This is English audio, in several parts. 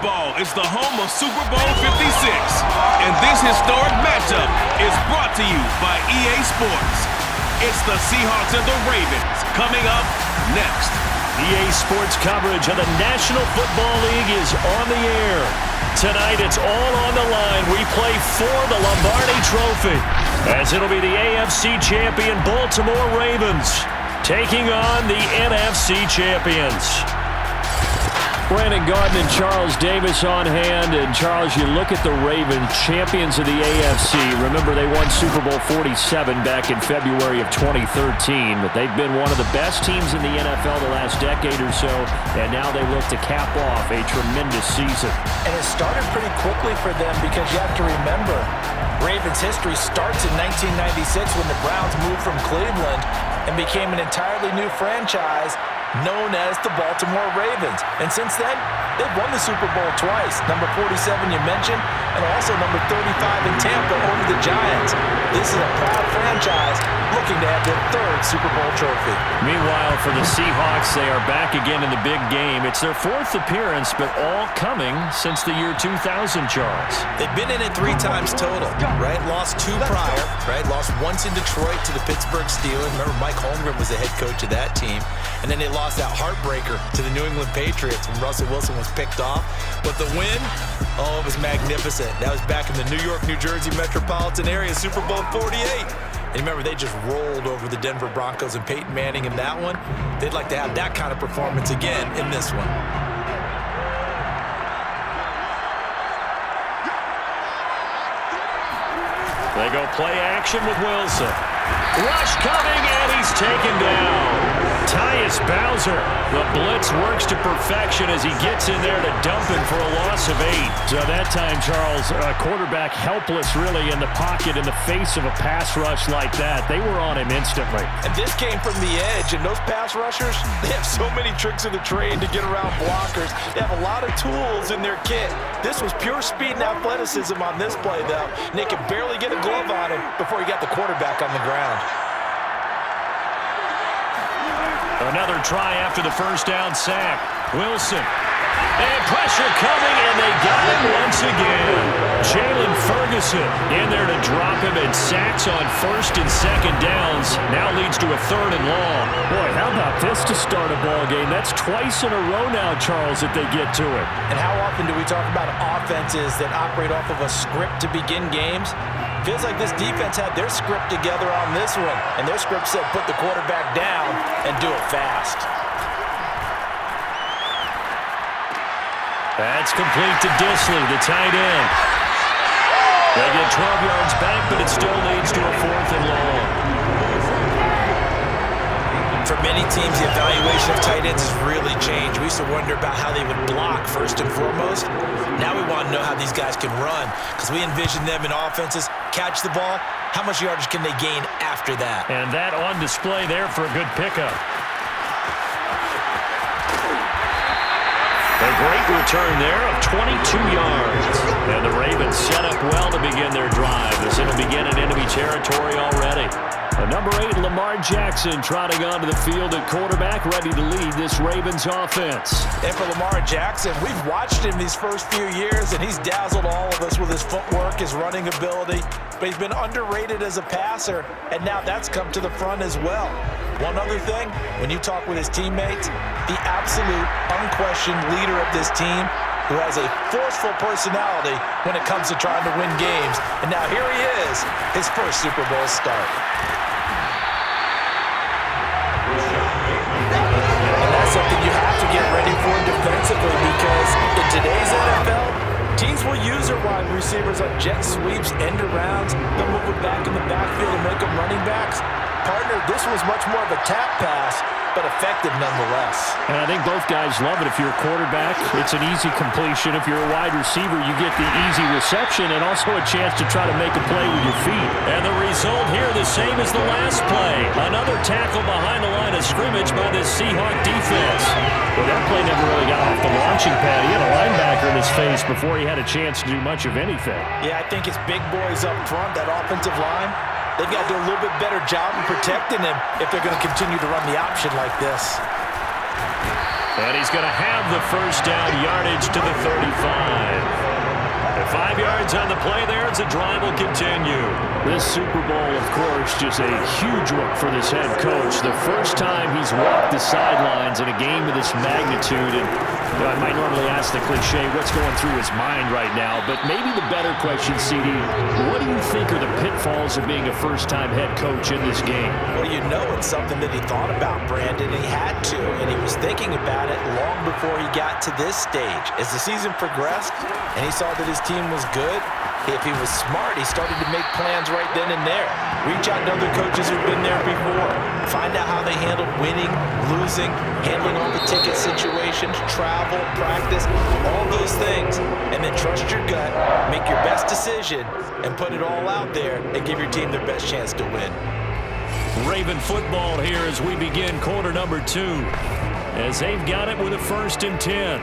football is the home of Super Bowl 56. And this historic matchup is brought to you by EA Sports. It's the Seahawks and the Ravens coming up next. EA Sports coverage of the National Football League is on the air. Tonight, it's all on the line. We play for the Lombardi Trophy, as it'll be the AFC champion Baltimore Ravens taking on the NFC champions. Brandon Garden and Charles Davis on hand. And Charles, you look at the Ravens, champions of the AFC. Remember, they won Super Bowl 47 back in February of 2013. But they've been one of the best teams in the NFL the last decade or so. And now they look to cap off a tremendous season. And it started pretty quickly for them, because you have to remember, Ravens history starts in 1996 when the Browns moved from Cleveland and became an entirely new franchise known as the Baltimore Ravens. And since then, they've won the Super Bowl twice. Number 47 you mentioned, and also number 35 in Tampa over the Giants. This is a proud franchise looking to have their third Super Bowl trophy. Meanwhile, for the Seahawks, they are back again in the big game. It's their fourth appearance, but all coming since the year 2000, Charles. They've been in it 3 times total, right? Lost 2 prior, right? Lost once in Detroit to the Pittsburgh Steelers. Remember, Mike Holmgren was the head coach of that team. And then they lost that heartbreaker to the New England Patriots when Russell Wilson was picked off. But the win, oh, it was magnificent. That was back in the New York, New Jersey metropolitan area, Super Bowl 48. And remember, they just rolled over the Denver Broncos and Peyton Manning in that one. They'd like to have that kind of performance again in this one. They go play action with Wilson. Rush coming, and he's taken down. Tyus Bowser, the blitz works to perfection as he gets in there to dump him for a loss of 8. So that time, Charles, quarterback helpless really in the pocket in the face of a pass rush like that. They were on him instantly. And this came from the edge, and those pass rushers, they have so many tricks of the trade to get around blockers. They have a lot of tools in their kit. This was pure speed and athleticism on this play, though. And they could barely get a glove on him before he got the quarterback on the ground. Another try after the first down sack. Wilson. And pressure coming, and they got him once again. Jalen Ferguson in there to drop him, and sacks on first and second downs. Now leads to a 3rd and long. Boy, how about this to start a ball game? That's twice in a row now, Charles, that they get to it. And how often do we talk about offenses that operate off of a script to begin games? Feels like this defense had their script together on this one, and their script said put the quarterback down and do it fast. That's complete to Disley, the tight end. They get 12 yards back, but it still leads to a 4th and long. For many teams, the evaluation of tight ends has really changed. We used to wonder about how they would block first and foremost. Now we want to know how these guys can run, because we envision them in offenses, catch the ball, how much yardage can they gain after that? And that on display there for a good pickup. A great return there of 22 yards. And the Ravens set up well to begin their drive, as it'll begin in enemy territory already. Number 8, Lamar Jackson, trotting onto the field at quarterback, ready to lead this Ravens offense. And for Lamar Jackson, we've watched him these first few years, and he's dazzled all of us with his footwork, his running ability. But he's been underrated as a passer, and now that's come to the front as well. One other thing, when you talk with his teammates, the absolute, unquestioned leader of this team, who has a forceful personality when it comes to trying to win games. And now here he is, his first Super Bowl start. Something you have to get ready for defensively, because in today's NFL, teams will use their wide receivers on jet sweeps, end arounds. They'll move it back in the backfield and make them running backs. Partner, this was much more of a tap pass, but effective nonetheless. And I think both guys love it. If you're a quarterback, it's an easy completion. If you're a wide receiver, you get the easy reception and also a chance to try to make a play with your feet. And the result here, the same as the last play. Another tackle behind the line of scrimmage by this Seahawk defense. But that play never really got off the launching pad. He had a linebacker in his face before he had a chance to do much of anything. Yeah, I think it's big boys up front, that offensive line. They've got to do a little bit better job in protecting him if they're going to continue to run the option like this. And he's going to have the first down, yardage to the 35. 5 yards on the play there as the drive will continue. This Super Bowl, of course, just a huge one for this head coach. The first time he's walked the sidelines in a game of this magnitude. And I might normally ask the cliche, what's going through his mind right now? But maybe the better question, CD, what do you think are the pitfalls of being a first-time head coach in this game? Well, you know it's something that he thought about, Brandon. He had to, and he was thinking about it long before he got to this stage. As the season progressed and he saw that his team was good, if he was smart, he started to make plans right then and there. Reach out to other coaches who've been there before. Find out how they handled winning, losing, handling all the ticket situations, travel, practice, all those things. And then trust your gut, make your best decision, and put it all out there and give your team their best chance to win. Raven football here as we begin quarter number 2. As they've got it with a 1st and 10.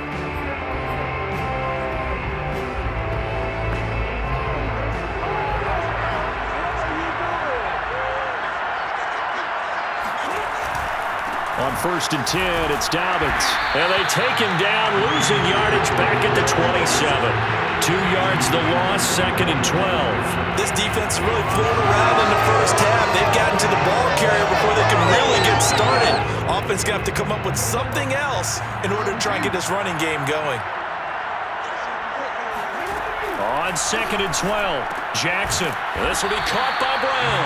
On 1st and 10, it's Dobbins. And they take him down, losing yardage back at the 27. 2 yards the loss, 2nd and 12. This defense is really floating around in the first half. They've gotten to the ball carrier before they can really get started. Offense going to have to come up with something else in order to try and get this running game going. On 2nd and 12, Jackson. This will be caught by Brown.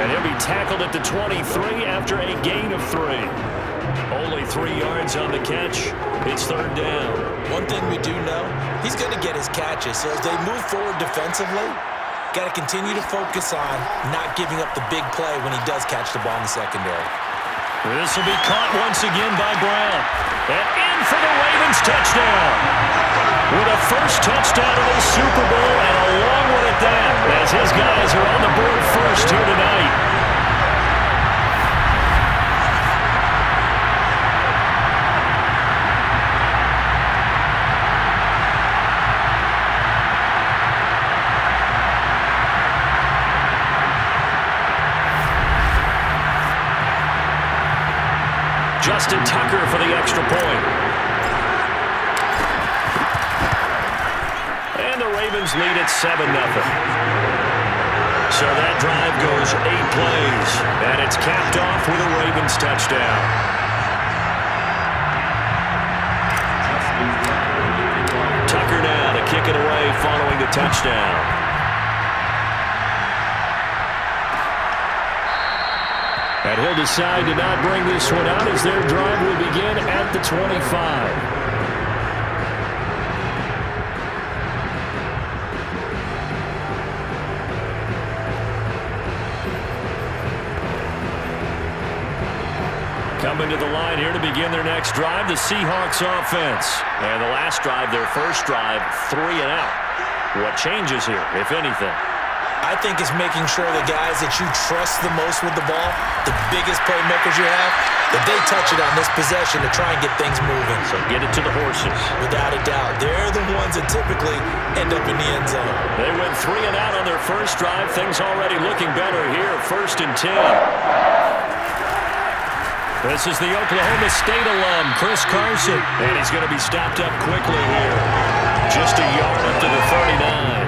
And he'll be tackled at the 23 after a gain of 3. Only 3 yards on the catch. It's 3rd down. One thing we do know, he's going to get his catches. So as they move forward defensively, got to continue to focus on not giving up the big play when he does catch the ball in the secondary. This will be caught once again by Brown. And in for the Ravens touchdown. With a first touchdown of the Super Bowl and a long one at that, as his guys are on the board first here tonight. Justin Tucker for the extra point. Ravens lead at 7-0. So that drive goes 8 plays, and it's capped off with a Ravens touchdown. Tucker now to kick it away following the touchdown. And he'll decide to not bring this one out as their drive will begin at the 25. Coming to the line here to begin their next drive, the Seahawks offense. And the last drive, their first drive, 3 and out. What changes here, if anything? I think it's making sure the guys that you trust the most with the ball, the biggest playmakers you have, that they touch it on this possession to try and get things moving. So get it to the horses. Without a doubt. They're the ones that typically end up in the end zone. They went 3 and out on their first drive. Things already looking better here. 1st and 10. This is the Oklahoma State alum, Chris Carson. And he's going to be stopped up quickly here. Just a yard up to the 39.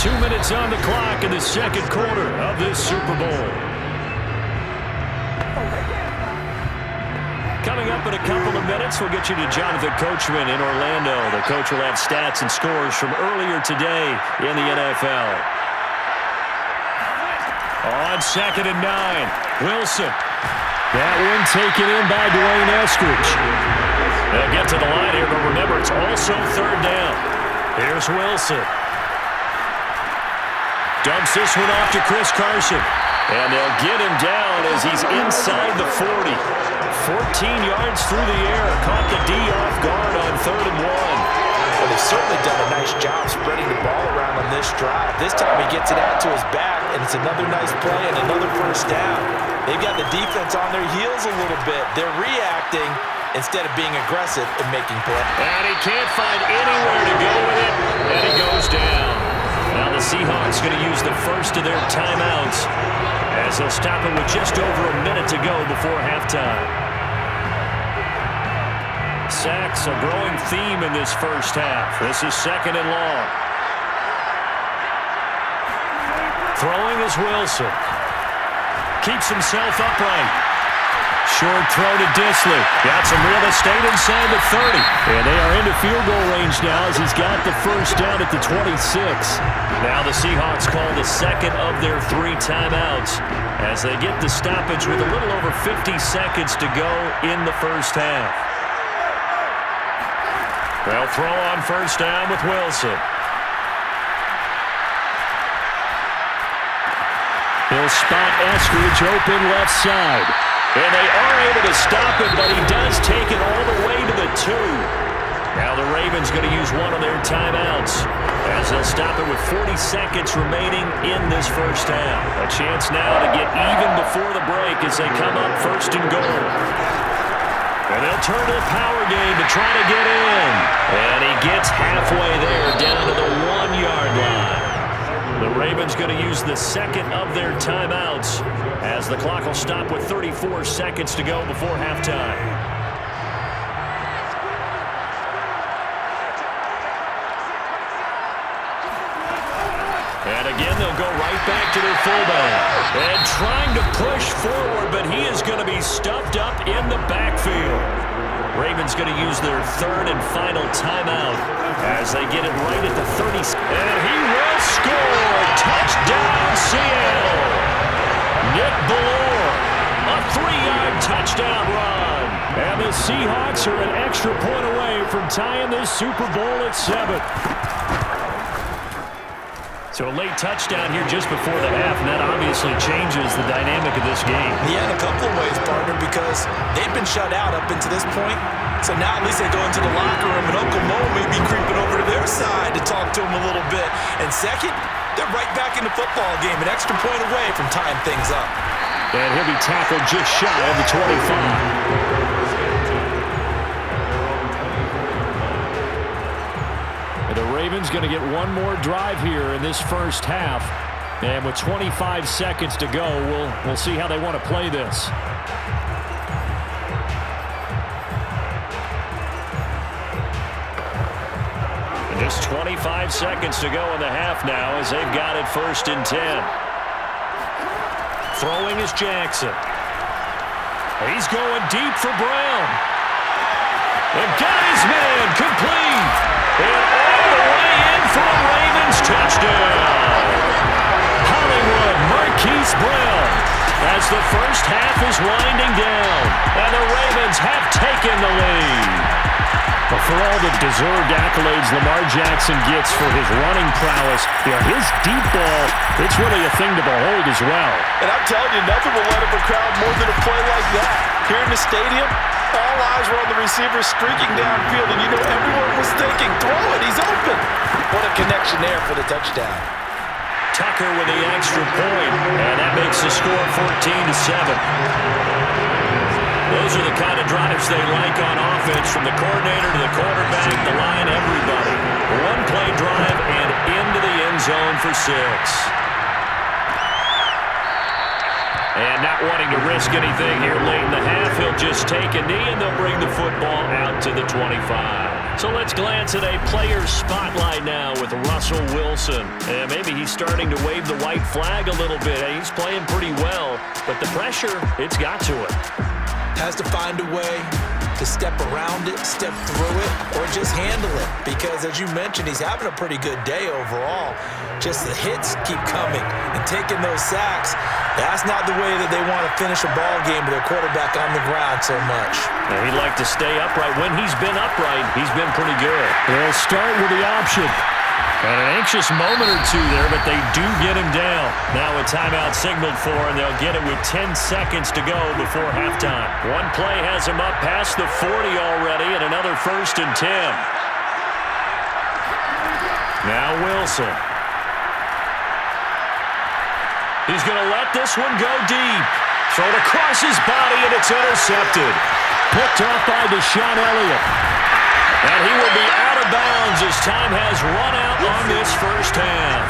2 minutes on the clock in the second quarter of this Super Bowl. Coming up in a couple of minutes, we'll get you to Jonathan Coachman in Orlando. The coach will have stats and scores from earlier today in the NFL. On 2nd and 9, Wilson. That one taken in by Dwayne Eskridge. They'll get to the line here, but remember, it's also 3rd down. Here's Wilson. Dumps this one off to Chris Carson. And they'll get him down as he's inside the 40. 14 yards through the air. Caught the D off guard on 3rd and 1. Well, they've certainly done a nice job spreading the ball around on this drive. This time he gets it out to his back, and it's another nice play and another first down. They've got the defense on their heels a little bit. They're reacting instead of being aggressive and making plays. And he can't find anywhere to go with it, and he goes down. Now the Seahawks going to use the first of their timeouts as they'll stop him with just over a minute to go before halftime. Sacks, a growing theme in this first half. This is 2nd and long. Throwing is Wilson. Keeps himself upright. Short throw to Disley. Got some real estate inside the 30. And they are into field goal range now as he's got the first down at the 26. Now the Seahawks call the second of their 3 timeouts as they get the stoppage with a little over 50 seconds to go in the first half. They'll throw on first down with Wilson. He'll spot Eskridge open left side. And they are able to stop him, but he does take it all the way to the 2. Now the Ravens going to use one of their timeouts as they'll stop it with 40 seconds remaining in this first half. A chance now to get even before the break as they come up 1st and goal. And they'll turn to the power game to try to get in. And he gets halfway there down to the 1-yard line. The Ravens going to use the second of their timeouts as the clock will stop with 34 seconds to go before halftime. And again, they'll go right back to their fullback. And trying to push forward, but he is going to be stuffed up in the backfield. Ravens going to use their 3rd and final timeout as they get it right at the 30. And he will score. Touchdown, Seattle. Nick Ballore, a 3-yard touchdown run. And the Seahawks are an extra point away from tying this Super Bowl at 7. So a late touchdown here just before the half, and that obviously changes the dynamic of this game. Yeah, in a couple of ways, partner, because they've been shut out up into this point. So now at least they go into the locker room, and Uncle Mo may be creeping over to their side to talk to him a little bit. And second, they're right back in the football game, an extra point away from tying things up. And he'll be tackled just shy of the 25. The Ravens going to get one more drive here in this first half. And with 25 seconds to go, we'll see how they want to play this. And just 25 seconds to go in the half now as they've got it 1st and 10. Throwing is Jackson. He's going deep for Brown. And got his man complete. And all the way in for a Ravens touchdown. Hollywood Marquise Brown as the first half is winding down. And the Ravens have taken the lead. But for all the deserved accolades Lamar Jackson gets for his running prowess, his deep ball, it's really a thing to behold as well. And I'm telling you, nothing will let up a crowd more than a play like that. Here in the stadium, all eyes were on the receiver streaking downfield, and you know everyone was thinking, throw it, he's open. What a connection there for the touchdown. Tucker with the extra point, and that makes the score 14-7. Those are the kind of drives they like on offense, from the coordinator to the quarterback, the line, everybody. One-play drive and into the end zone for 6. And not wanting to risk anything here late in the half, he'll just take a knee and they'll bring the football out to the 25. So let's glance at a player spotlight now with Russell Wilson. And maybe he's starting to wave the white flag a little bit. He's playing pretty well, but the pressure, it's got to him. Has to find a way to step around it, step through it, or just handle it. Because as you mentioned, he's having a pretty good day overall. Just the hits keep coming and taking those sacks. That's not the way that they want to finish a ball game with their quarterback on the ground so much. Now, he'd like to stay upright. When he's been upright, he's been pretty good. They'll start with the option. And an anxious moment or two there, but they do get him down. Now a timeout signaled for, and they'll get it with 10 seconds to go before halftime. One play has him up past the 40 already, and another 1st and 10. Now Wilson. He's going to let this one go deep. Throw it across his body, and it's intercepted. Picked off by Deshaun Elliott. And he will be out of bounds as time has run out on this first half.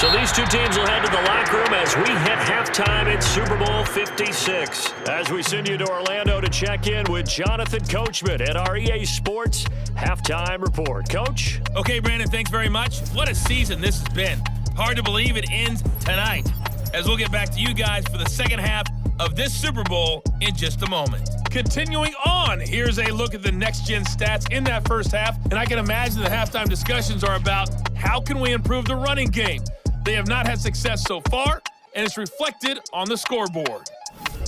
So these two teams will head to the locker room as we hit halftime in Super Bowl 56. As we send you to Orlando to check in with Jonathan Coachman at our EA Sports Halftime Report. Coach? Okay, Brandon, thanks very much. What a season this has been. Hard to believe it ends tonight, as we'll get back to you guys for the second half of this Super Bowl in just a moment. Continuing on, here's a look at the next-gen stats in that first half, and I can imagine the halftime discussions are about how can we improve the running game. They have not had success so far, and it's reflected on the scoreboard.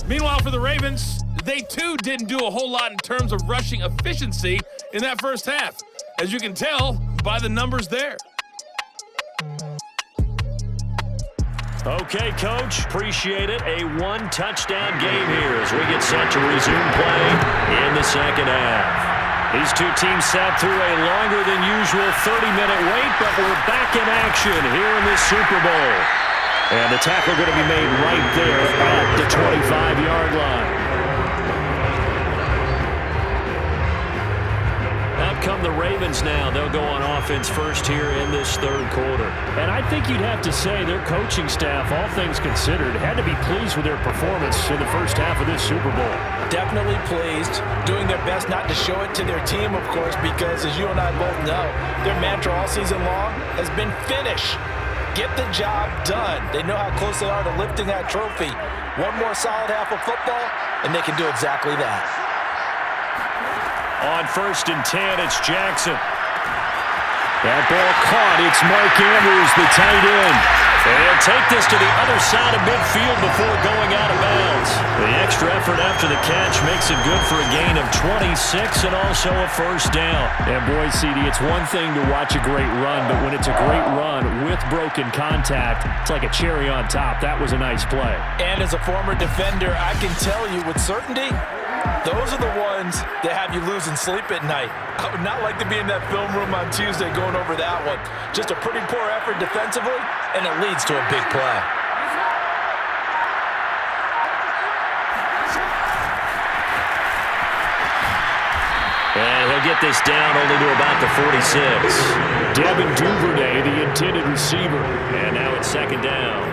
Meanwhile, for the Ravens, they too didn't do a whole lot in terms of rushing efficiency in that first half, as you can tell by the numbers there. Okay, Coach, appreciate it. A one-touchdown game here as we get set to resume play in the second half. These two teams sat through a longer than usual 30-minute wait, but we're back in action here in this Super Bowl. And the tackle going to be made right there at the 25-yard line. Out come the Ravens now. They'll go on offense first here in this third quarter. And I think you'd have to say their coaching staff, all things considered, had to be pleased with their performance in the first half of this Super Bowl. Definitely pleased, doing their best not to show it to their team, of course, because as you and I both know, their mantra all season long has been finish. Get the job done. They know how close they are to lifting that trophy. One more solid half of football, and they can do exactly that. On 1st and 10, it's Jackson. That ball caught. It's Mark Andrews, the tight end. And he'll take this to the other side of midfield before going out of bounds. The extra effort after the catch makes it good for a gain of 26 and also a first down. And boy, CD, it's one thing to watch a great run, but when it's a great run with broken contact, it's like a cherry on top. That was a nice play. And as a former defender, I can tell you with certainty, those are the ones that have you losing sleep at night. I would not like to be in that film room on Tuesday going over that one. Just a pretty poor effort defensively, and it leads to a big play. And he'll get this down only to about the 46. Devin Duvernay, the intended receiver. And now it's second down.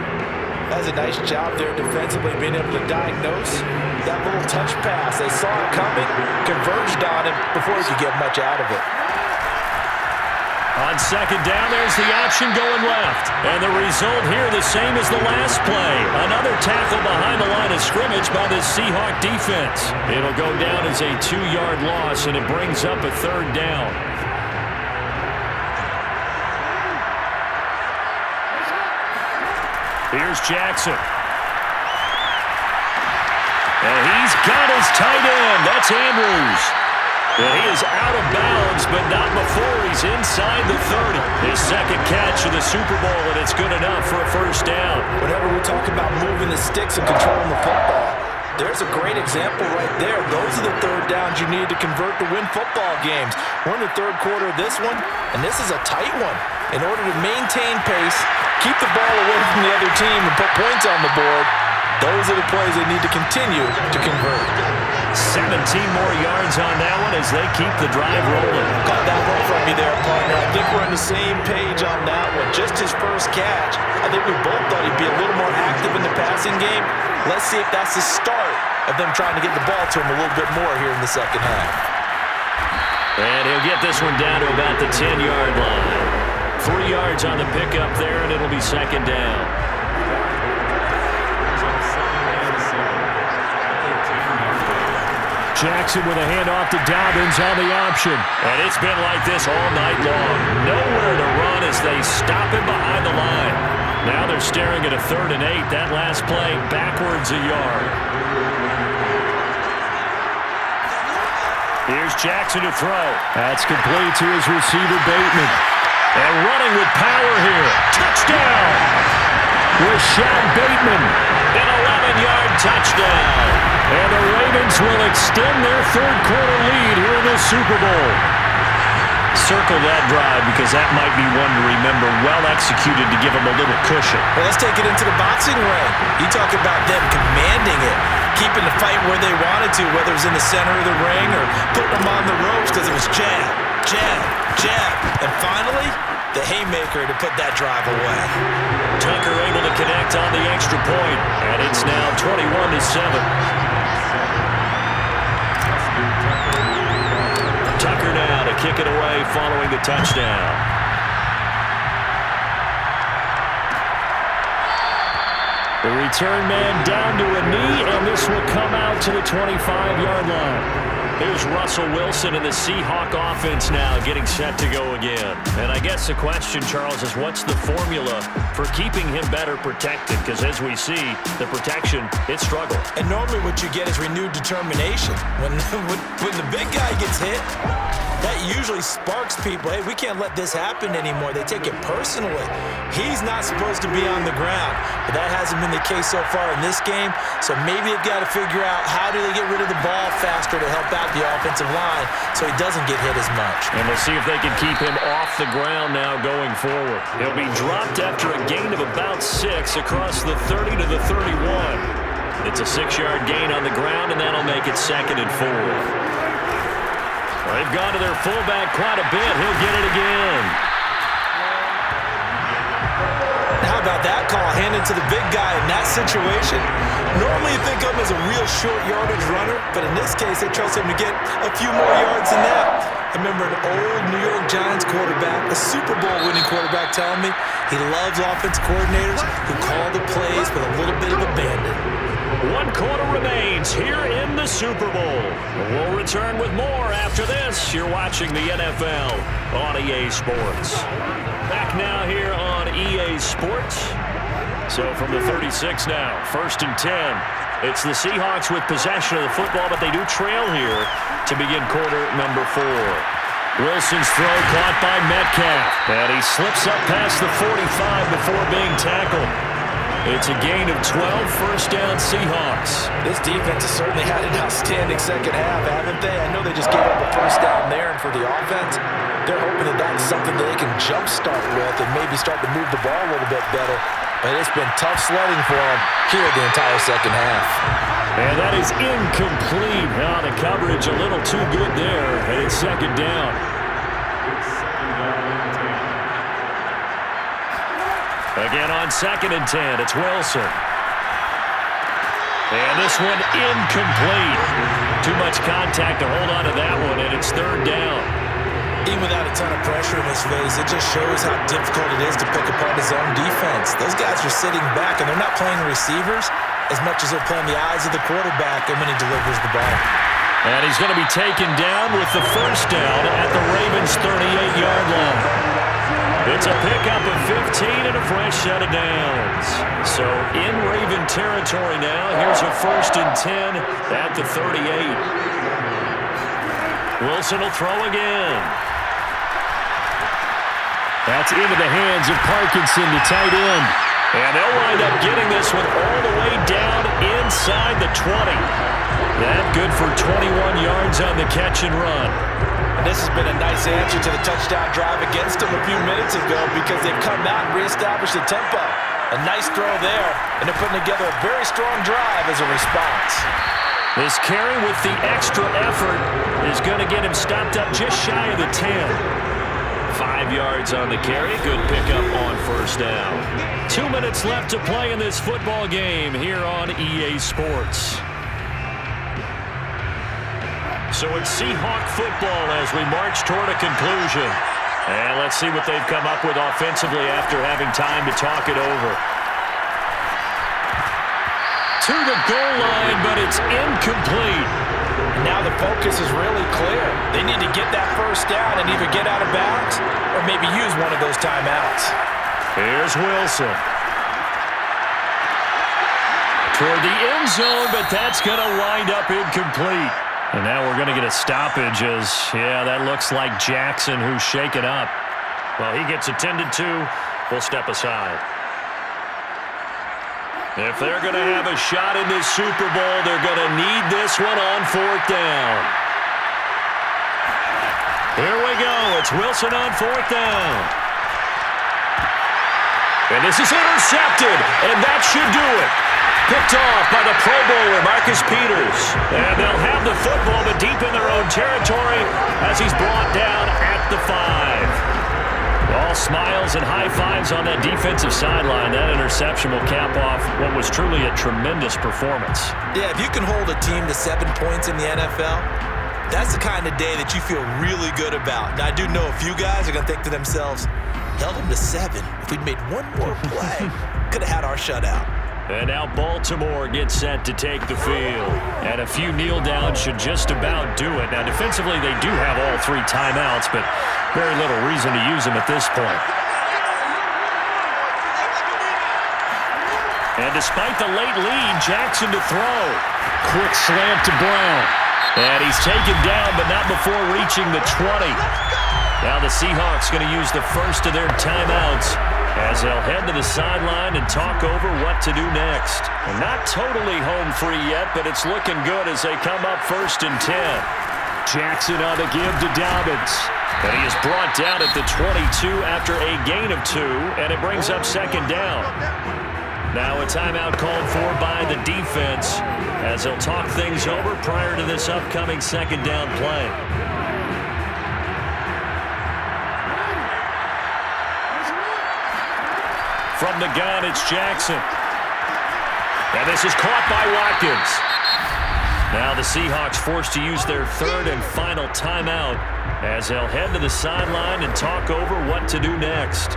That's a nice job there defensively, being able to diagnose that little touch pass. They saw it coming, converged on him before he could get much out of it. On second down, there's the option going left. And the result here the same as the last play. Another tackle behind the line of scrimmage by the Seahawks defense. It'll go down as a 2-yard loss, and it brings up a third down. Here's Jackson. And he's got his tight end. That's Andrews. And he is out of bounds, but not before he's inside the 30. His second catch of the Super Bowl, and it's good enough for a first down. Whenever we talk about moving the sticks and controlling the football, there's a great example right there. Those are the third downs you need to convert to win football games. We're in the third quarter of this one, and this is a tight one. In order to maintain pace, keep the ball away from the other team, and put points on the board, those are the plays they need to continue to convert. 17 more yards on that one as they keep the drive rolling. Got that one from you there, partner. I think we're on the same page on that one. Just his first catch. I think we both thought he'd be a little more active in the passing game. Let's see if that's the start of them trying to get the ball to him a little bit more here in the second half. And he'll get this one down to about the 10-yard line. 3 yards on the pickup there, and it'll be second down. Jackson with a handoff to Dobbins on the option. And it's been like this all night long. Nowhere to run as they stop him behind the line. Now they're staring at a 3rd and 8. That last play backwards a yard. Here's Jackson to throw. That's complete to his receiver, Bateman. And running with power here. Touchdown! Rashad Bateman. An 11-yard touchdown. And the Ravens will extend their third quarter lead here in the Super Bowl. Circle that drive because that might be one to remember. Well executed to give them a little cushion. Well, let's take it into the boxing ring. You talk about them commanding it, keeping the fight where they wanted to, whether it was in the center of the ring or putting them on the ropes because it was jab, jab, jab. And finally, the haymaker to put that drive away. Tucker able to connect on the extra point, and it's now 21-7. Tucker now to kick it away following the touchdown. The return man down to a knee, and this will come out to the 25-yard line. Here's Russell Wilson and the Seahawk offense now getting set to go again. And I guess the question, Charles, is what's the formula for keeping him better protected? Because as we see, the protection, it struggled. And normally what you get is renewed determination. When the big guy gets hit, that usually sparks people. Hey, we can't let this happen anymore. They take it personally. He's not supposed to be on the ground, but that hasn't been the case so far in this game. So maybe they've got to figure out how do they get rid of the ball faster to help out the offensive line so he doesn't get hit as much. And we'll see if they can keep him off the ground now going forward. He'll be dropped after a gain of about 6 across the 30 to the 31. It's a 6-yard gain on the ground, and that'll make it 2nd and 4. They've gone to their fullback quite a bit. He'll get it again. How about that call handed to the big guy in that situation? Normally you think of him as a real short yardage runner, but in this case they trust him to get a few more yards than that. I remember an old New York Giants quarterback, a Super Bowl winning quarterback, telling me he loves offensive coordinators who call the plays with a little bit of abandon. 1 quarter remains here in the Super Bowl. We'll return with more after this. You're watching the NFL on EA Sports. Back now here on EA Sports. So from the 36 now, 1st and 10. It's the Seahawks with possession of the football, but they do trail here to begin quarter number 4. Wilson's throw caught by Metcalf, and he slips up past the 45 before being tackled. It's a gain of 12, 1st down Seahawks. This defense has certainly had an outstanding second half, haven't they? I know they just gave up a 1st down there, and for the offense, they're hoping that that's something that they can jumpstart with and maybe start to move the ball a little bit better. But it's been tough sledding for them here the entire second half. And that is incomplete. Now the coverage a little too good there, and it's 2nd down. Again on 2nd and 10, it's Wilson. And this one incomplete. Too much contact to hold on to that one, and it's 3rd down. Even without a ton of pressure in his face, it just shows how difficult it is to pick apart his own defense. Those guys are sitting back, and they're not playing receivers as much as they're playing the eyes of the quarterback and when he delivers the ball. And he's going to be taken down with the 1st down at the Ravens' 38-yard line. It's a pickup of 15 and a fresh set of downs. So in Raven territory now, here's a 1st and 10 at the 38. Wilson will throw again. That's into the hands of Parkinson, the tight end. And they'll wind up getting this one all the way down inside the 20. That good for 21 yards on the catch and run. And this has been a nice answer to the touchdown drive against them a few minutes ago because they've come out and reestablished the tempo. A nice throw there, and they're putting together a very strong drive as a response. This carry with the extra effort is going to get him stopped up just shy of the 10. 5 yards on the carry. Good pickup on 1st down. 2 minutes left to play in this football game here on EA Sports. So it's Seahawk football as we march toward a conclusion. And let's see what they've come up with offensively after having time to talk it over. To the goal line, but it's incomplete. Now the focus is really clear. They need to get that 1st down and either get out of bounds or maybe use one of those timeouts. Here's Wilson. Toward the end zone, but that's going to wind up incomplete. And now we're going to get a stoppage as, yeah, that looks like Jackson who's shaken up. Well, he gets attended to. We'll step aside. If they're going to have a shot in this Super Bowl, they're going to need this one on 4th down. Here we go. It's Wilson on 4th down. And this is intercepted, and that should do it. Picked off by the Pro Bowler, Marcus Peters. And they'll have the football, but deep in their own territory as he's brought down at the 5. All smiles and high fives on that defensive sideline. That interception will cap off what was truly a tremendous performance. Yeah, if you can hold a team to 7 points in the NFL, that's the kind of day that you feel really good about. Now, I do know a few guys are going to think to themselves, held them to 7. If we'd made one more play, could have had our shutout. And now Baltimore gets set to take the field. And a few kneel downs should just about do it. Now, defensively, they do have all 3 timeouts, but very little reason to use them at this point. And despite the late lead, Jackson to throw. Quick slant to Brown. And he's taken down, but not before reaching the 20. Now the Seahawks going to use the first of their timeouts as they'll head to the sideline and talk over what to do next. And not totally home free yet, but it's looking good as they come up 1st and 10. Jackson on the give to Dobbins. And he is brought down at the 22 after a gain of 2, and it brings up 2nd down. Now a timeout called for by the defense as they'll talk things over prior to this upcoming 2nd down play. From the gun, it's Jackson. And this is caught by Watkins. Now the Seahawks forced to use their 3rd and final timeout as they'll head to the sideline and talk over what to do next.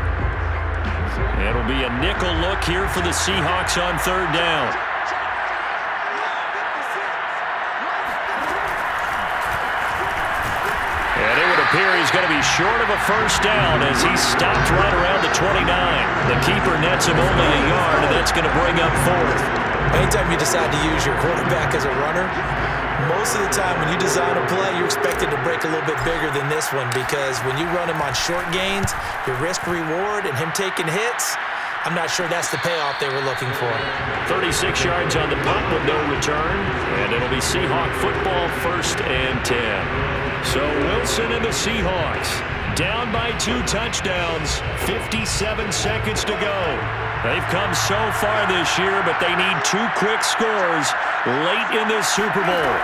It'll be a nickel look here for the Seahawks on 3rd down. And it would appear he's going to be short of a 1st down as he stopped right around the 29. The keeper nets him only a yard, and that's going to bring up 4th. Anytime you decide to use your quarterback as a runner, most of the time when you design a play, you're expected to break a little bit bigger than this one because when you run him on short gains, your risk-reward and him taking hits, I'm not sure that's the payoff they were looking for. 36 yards on the punt with no return, and it'll be Seahawk football 1st and 10. So Wilson and the Seahawks down by 2 touchdowns, 57 seconds to go. They've come so far this year, but they need 2 quick scores late in this Super Bowl.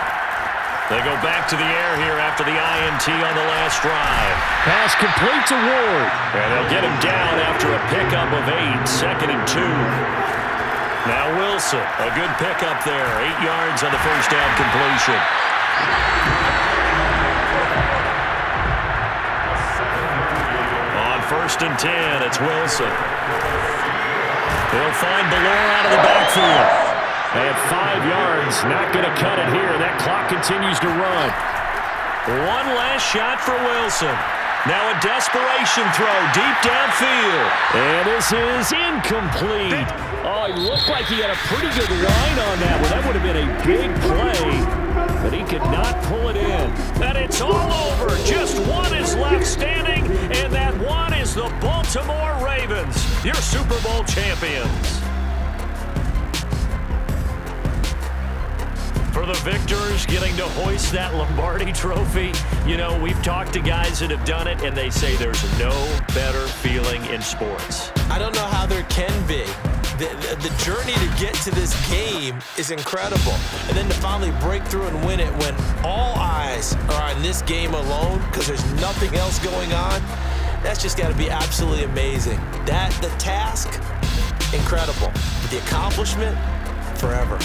They go back to the air here after the INT on the last drive. Pass complete to Ward. And they'll get him down after a pickup of 8, 2nd and 2. Now Wilson, a good pickup there, 8 yards on the 1st down completion. On 1st and 10, it's Wilson. He'll find Baltimore out of the backfield. And 5 yards, not going to cut it here. That clock continues to run. One last shot for Wilson. Now a desperation throw deep downfield. And this is incomplete. Oh, he looked like he had a pretty good line on that one. That would have been a big play, but he could not pull it in. And it's all over. Just one is left standing, and that one is the Baltimore Ravens, your Super Bowl champions. For the victors getting to hoist that Lombardi trophy, you know, we've talked to guys that have done it, and they say there's no better feeling in sports. I don't know how there can be. The journey to get to this game is incredible. And then to finally break through and win it when all eyes are on this game alone because there's nothing else going on, that's just got to be absolutely amazing. The task, incredible. But the accomplishment, forever.